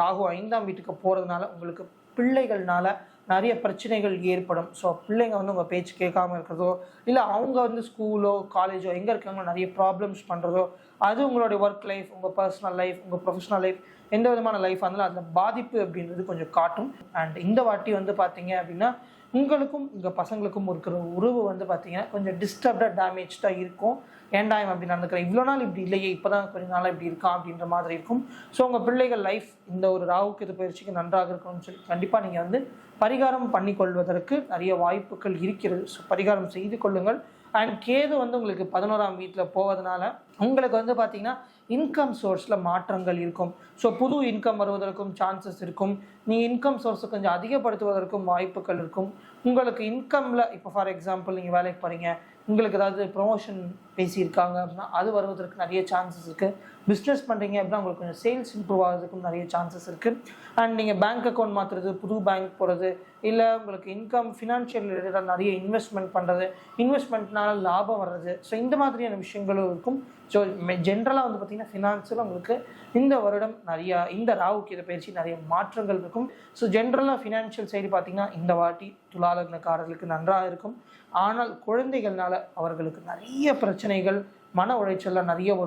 ராகு 5ஆம் வீட்டுக்கு போகிறதுனால உங்களுக்கு பிள்ளைகள்னால நிறைய பிரச்சனைகள் ஏற்படும். ஸோ பிள்ளைங்க வந்து உங்கள் பேச்சு கேட்காம இருக்கிறதோ, இல்லை அவங்க வந்து ஸ்கூலோ காலேஜோ எங்கே இருக்காங்களோ நிறைய ப்ராப்ளம்ஸ் பண்ணுறதோ, அது உங்களுடைய ஒர்க் லைஃப், உங்கள் பர்சனல் லைஃப், உங்கள் ப்ரொஃபஷனல் லைஃப், எந்த விதமான லைஃப் இருந்தாலும் அதில் பாதிப்பு அப்படின்றது கொஞ்சம் காட்டும். அண்ட் இந்த வாட்டி வந்து பார்த்தீங்க அப்படின்னா உங்களுக்கும் உங்கள் பசங்களுக்கும் இருக்கிற உறவு வந்து பார்த்தீங்கன்னா கொஞ்சம் டிஸ்டர்ப்டாக டேமேஜ்டாக இருக்கும். ஏன்டா இவன் அப்படி நடந்துக்கிறேன், இவ்வளோ நாள் இப்படி இல்லையே, இப்போ தான் கொஞ்சம் நாளாக இப்படி இருக்கான் அப்படின்ற மாதிரி இருக்கும். ஸோ உங்கள் பிள்ளைகள் லைஃப் இந்த ஒரு ராகுக்கு இது பயிற்சிக்கு நன்றாக இருக்கணும்னு சொல்லி கண்டிப்பாக நீங்கள் வந்து பரிகாரம் பண்ணிக்கொள்வதற்கு நிறைய வாய்ப்புகள் இருக்கிறது. ஸோ பரிகாரம் செய்து கொள்ளுங்கள். அண்ட் கேது வந்து உங்களுக்கு 11ஆம் வீட்டில் போவதனால உங்களுக்கு வந்து பார்த்தீங்கன்னா இன்கம் சோர்ஸில் மாற்றங்கள் இருக்கும். ஸோ புது இன்கம் வருவதற்கும் சான்சஸ் இருக்கும். நீங்கள் இன்கம் சோர்ஸை கொஞ்சம் அதிகப்படுத்துவதற்கும் வாய்ப்புகள் இருக்கும். உங்களுக்கு இன்கமில் இப்போ ஃபார் எக்ஸாம்பிள் நீங்கள் வேலைக்கு போகிறீங்க, உங்களுக்கு ஏதாவது ப்ரொமோஷன் பேசியிருக்காங்க அப்படின்னா அது வருவதற்கு நிறைய சான்சஸ் இருக்குது. பிஸ்னஸ் பண்ணுறீங்க அப்படின்னா உங்களுக்கு கொஞ்சம் சேல்ஸ் இம்ப்ரூவ் ஆகிறதுக்கும் நிறைய சான்சஸ் இருக்குது. அண்ட் நீங்கள் பேங்க் அக்கௌண்ட் மாற்றுறது, புது பேங்க் போகிறது, இல்லை உங்களுக்கு இன்கம் ஃபினான்ஷியல் ரிலேட்டடாக நிறைய இன்வெஸ்ட்மெண்ட் பண்ணுறது, இன்வெஸ்ட்மெண்ட்னால லாபம் வர்றது, ஸோ இந்த மாதிரியான விஷயங்களும் இருக்கும். ஸோ ஜென்ரலாக வந்து பார்த்திங்கன்னா ஃபினான்ஸில் உங்களுக்கு இந்த வருடம் நிறையா இந்த ராகுக்கு இதை பயிற்சி நிறைய மாற்றங்கள் இருக்கும். ஸோ ஜென்ரலாக ஃபினான்ஷியல் சைடு பார்த்திங்கன்னா இந்த வாட்டி துலா லக்னக்காரர்களுக்கு நன்றாக இருக்கும். ஆனால் குழந்தைகள்னால அவர்களுக்கு நிறைய பிரச்சனைகள், மன உளைச்சல்லாம் நிறைய வரும்.